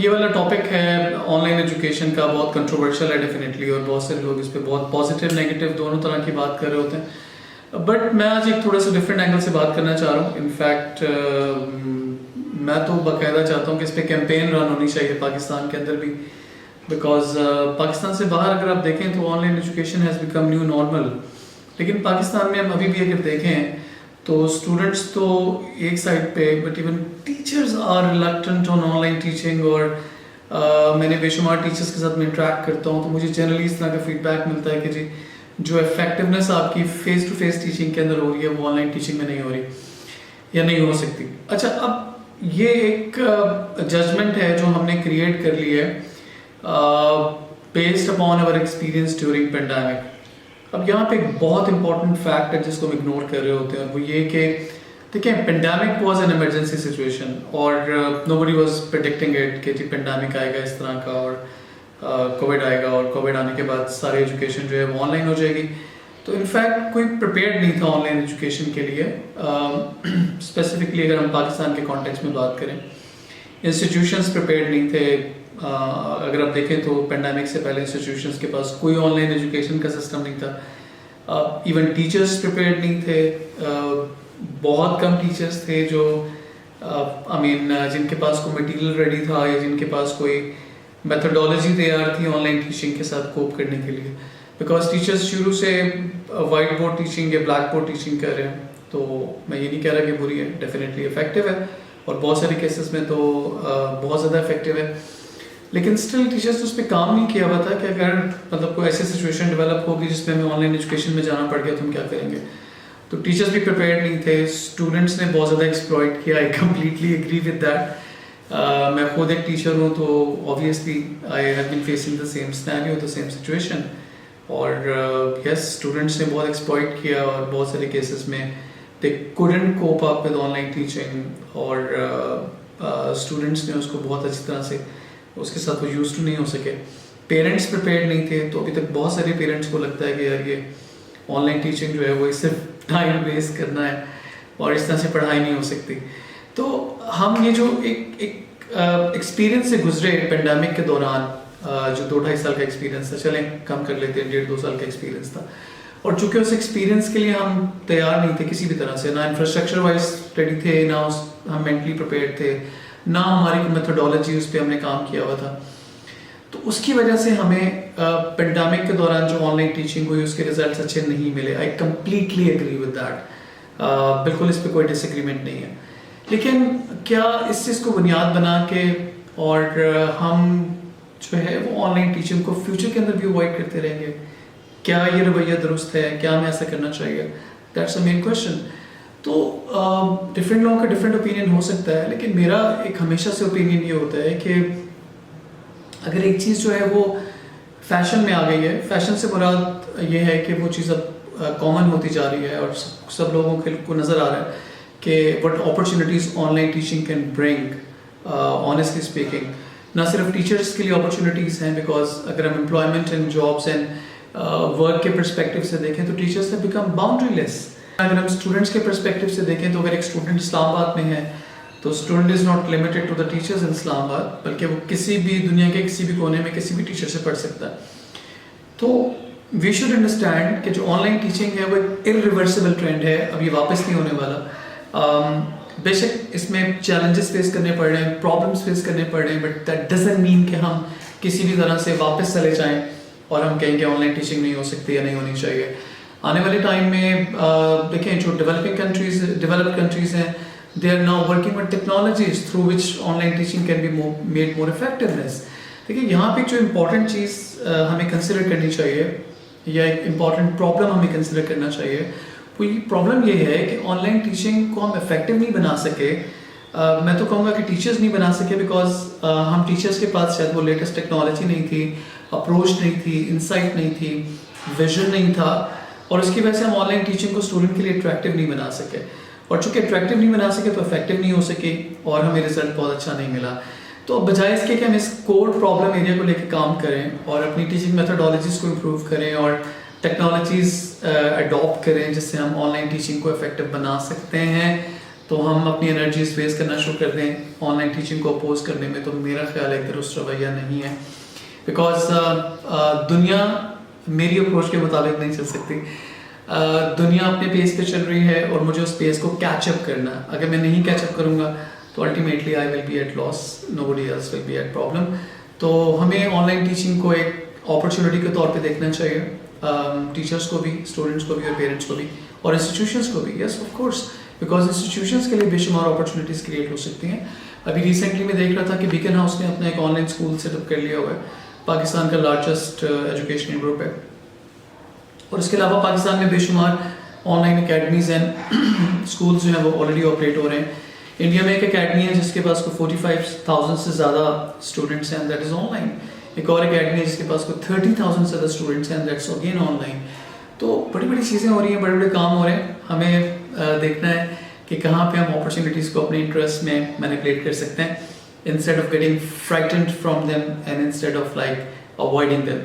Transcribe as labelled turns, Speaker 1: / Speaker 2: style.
Speaker 1: ये वाला टॉपिक है ऑनलाइन एजुकेशन का, बहुत कंट्रोवर्शियल है डेफिनेटली, और बहुत सारे लोग इस पे बहुत पॉजिटिव नेगेटिव दोनों तरह की बात कर रहे होते हैं। बट मैं आज एक थोड़ा सा डिफरेंट एंगल से बात करना चाह रहा हूँ। इनफैक्ट मैं तो बाकायदा चाहता हूँ कि इस पे कैंपेन रन होनी चाहिए पाकिस्तान के अंदर भी, बिकॉज पाकिस्तान से बाहर अगर आप देखें तो online education has become new normal. लेकिन पाकिस्तान में हम अभी भी अगर देखें तो स्टूडेंट्स तो एक साइड पे, but even teachers are reluctant on online teaching. और मैंने बेशुमार टीचर्स के साथ में इंटरेक्ट करता हूँ तो मुझे जनरली इस तरह का फीडबैक मिलता है कि जी जो इफेक्टिवनेस आपकी फेस टू फेस टीचिंग के अंदर हो रही है वो ऑनलाइन टीचिंग में नहीं हो रही या नहीं हो सकती। अच्छा, अब ये एक जजमेंट है जो हमने क्रिएट कर ली है based upon our experience during pandemic. अब यहाँ पे एक बहुत इंपॉर्टेंट फैक्ट है जिसको हम इग्नोर कर रहे होते हैं, और वो ये कि देखिए pandemic was an emergency situation और नोबडी वाज प्रेडिक्टिंग इट कि जी पेंडेमिक आएगा इस तरह का, और कोविड आएगा, और कोविड आने के बाद सारी एजुकेशन जो है वो ऑनलाइन हो जाएगी। तो इनफैक्ट कोई प्रिपेयर्ड नहीं था ऑनलाइन एजुकेशन के लिए। स्पेसिफिकली अगर हम पाकिस्तान के कॉन्टेक्स्ट में बात करें, इंस्टीट्यूशंस प्रिपेयर्ड नहीं थे। अगर आप देखें तो पेंडेमिक से पहले इंस्टीट्यूशंस के पास कोई ऑनलाइन एजुकेशन का सिस्टम नहीं था। इवन टीचर्स प्रिपेयर्ड नहीं थे। बहुत कम टीचर्स थे जो जिनके पास कोई मटेरियल रेडी था या जिनके पास कोई मेथोडोलॉजी तैयार थी ऑनलाइन टीचिंग के साथ कोप करने के लिए। बिकॉज टीचर्स शुरू से वाइट बोर्ड टीचिंग या ब्लैक बोर्ड टीचिंग कर रहे हैं, तो मैं ये नहीं कह रहा कि बुरी है, डेफिनेटली इफेक्टिव है और बहुत सारे केसेस में तो बहुत ज़्यादा इफेक्टिव है। लेकिन स्टिल टीचर्स ने उस पर काम नहीं किया हुआ था कि अगर मतलब कोई ऐसी सिचुएशन डेवलप होगी जिसमें हमें ऑनलाइन एजुकेशन में जाना पड़ गया तो हम क्या करेंगे। तो टीचर्स भी प्रिपेयर्ड नहीं थे, स्टूडेंट्स ने बहुत ज़्यादा एक्सप्लॉइट किया। I completely agree with that. मैं खुद एक टीचर हूँ तो obviously I have been facing the same scenario, the same situation. और यस, स्टूडेंट्स ने बहुत एक्सप्लॉइट किया और बहुत सारे केसेस में they couldn't cope up with online teaching, और स्टूडेंट्स ने उसको बहुत अच्छी तरह से उसके साथ वो यूज टू नहीं हो सके। पेरेंट्स प्रिपेयर्ड नहीं थे, तो अभी तक बहुत सारे पेरेंट्स को लगता है कि यार ये ऑनलाइन टीचिंग जो है वो सिर्फ टाइम वेस्ट करना है और इस तरह से पढ़ाई नहीं हो सकती। तो हम ये जो एक एक्सपीरियंस से गुजरे पेंडेमिक के दौरान, जो 2-2.5 साल का एक्सपीरियंस था, चलें कम कर लेते हैं, 1.5-2 साल का एक्सपीरियंस था। और चूंकि उस एक्सपीरियंस के लिए हम तैयार नहीं थे किसी भी तरह से, ना इंफ्रास्ट्रक्चर वाइज रेडी थे, ना हम मेंटली प्रिपेयर्ड थे, ना हमारी मेथोडोलॉजी उस पर हमने काम किया हुआ था। तो उसकी वजह से हमें पेंडेमिक के दौरान जो ऑनलाइन टीचिंग हुई उसके रिजल्ट्स अच्छे नहीं मिले। I completely agree with that. बिल्कुल इस पर कोई डिसएग्रीमेंट नहीं है। लेकिन क्या इस चीज़ को बुनियाद बना के और हम जो है वो ऑनलाइन टीचिंग को फ्यूचर के अंदर भी अवॉइड करते रहेंगे? क्या ये रवैया दुरुस्त है? क्या हमें ऐसा करना चाहिए? That's a main question. तो डिफरेंट लोगों का डिफरेंट ओपिनियन हो सकता है, लेकिन मेरा एक हमेशा से ओपिनियन ये होता है कि अगर एक चीज़ जो है वो फैशन में आ गई है, फैशन से मुराद ये है कि वो चीज़ अब कॉमन होती जा रही है और सब लोगों को नज़र आ रहा है कि what opportunities online teaching can bring. Honestly speaking, ना सिर्फ टीचर्स के लिए अपॉर्चुनिटीज़ हैं, बिकॉज अगर हम employment and jobs and work के परस्पेक्टिव से देखें तो टीचर्स हैव बिकम बाउंड्रीलेस। अगर हम स्टूडेंट्स के परस्पेक्टिव से देखें तो अगर एक स्टूडेंट इस्लामाबाद में है तो student is not limited to the teachers in Islamabad, बल्कि वो किसी भी दुनिया के किसी भी कोने में किसी भी टीचर से पढ़ सकता है। तो वी शुड अंडरस्टैंड कि जो ऑनलाइन टीचिंग है वो एक इरिवर्सिबल ट्रेंड है, अब ये वापस नहीं होने वाला। बेशक इसमें चैलेंजेस फेस करने पड़ रहे हैं, प्रॉब्लम्स फेस करने पड़ रहे हैं, बट दैट डजंट मीन कि हम किसी भी तरह से वापस चले जाएँ और हम कहेंगे ऑनलाइन टीचिंग नहीं हो सकती या नहीं होनी चाहिए। आने वाले टाइम में देखें जो डेवलप्ड कंट्रीज़ हैं, they are now working with technologies through which online teaching can be made more effectiveness। देखिए यहाँ पे जो इम्पॉर्टेंट चीज़ हमें कंसिडर करनी चाहिए या एक इम्पॉर्टेंट प्रॉब्लम हमें कंसिडर करना चाहिए, वो ये प्रॉब्लम ये है कि ऑनलाइन टीचिंग को हम इफेक्टिव नहीं बना सके। मैं तो कहूँगा कि टीचर्स नहीं बना सके, बिकॉज हम टीचर्स के पास शायद वो लेटेस्ट टेक्नोलॉजी नहीं थी, अप्रोच नहीं थी, इंसाइट नहीं थी, विजन नहीं था, और उसकी वजह से हम ऑनलाइन टीचिंग को स्टूडेंट के लिए अट्रैक्टिव नहीं बना सके। और चूँकि अट्रैक्टिव नहीं बना सके तो इफेक्टिव नहीं हो सके और हमें रिजल्ट बहुत अच्छा नहीं मिला। तो बजाय इसके कि हम इस कोर प्रॉब्लम एरिया को लेकर काम करें और अपनी टीचिंग मेथोडोलॉजीज़ को इम्प्रूव करें और टेक्नोलॉजीज़ अडॉप्ट करें जिससे हम ऑनलाइन टीचिंग को इफेक्टिव बना सकते हैं, तो हम अपनी एनर्जीज वेस्ट करना शुरू कर दें ऑनलाइन टीचिंग को अपोज करने में, तो मेरा ख्याल है कि दुरुस्त रवैया नहीं है। बिकॉज दुनिया मेरी अप्रोच के मुताबिक नहीं चल सकती। दुनिया अपने पेस पे चल रही है और मुझे उस पेस को कैचअप करना है। अगर मैं नहीं कैचअप करूँगा तो ultimately I will be at loss, nobody else will be at problem. तो हमें ऑनलाइन टीचिंग को एक अपॉर्चुनिटी के तौर पे देखना चाहिए, टीचर्स को भी, स्टूडेंट्स को भी और पेरेंट्स को भी और इंस्टीट्यूशंस को भी। Yes of course, because institutions के लिए बेशुमार अपॉर्चुनिटीज़ क्रिएट हो सकती हैं। अभी रिसेंटली मैं देख रहा था कि बीकन हाउस ने अपना एक ऑनलाइन स्कूल सेटअप कर लिया हुआ है, पाकिस्तान का लार्जेस्ट एजुकेशनल ग्रुप है। और इसके अलावा पाकिस्तान में बेशुमार ऑनलाइन अकेडमीज़ हैं, स्कूल्स जो हैं वो ऑलरेडी ऑपरेट हो रहे हैं। इंडिया में एक अकेडमी है जिसके पास को 45,000 से ज़्यादा स्टूडेंट्स हैं, दैट इज़ ऑनलाइन। एक और अकेडमी है जिसके पास को 30,000 से ज़्यादा स्टूडेंट्स हैं, दैट्स अगेन ऑनलाइन। तो बड़ी बड़ी चीज़ें हो रही हैं, बड़े बड़े काम हो रहे हैं। हमें देखना है कि कहाँ पे हम अपॉर्चुनिटीज़ को अपने इंटरेस्ट में मैनिपुलेट कर सकते हैं, instead of getting frightened from them and instead of like avoiding them.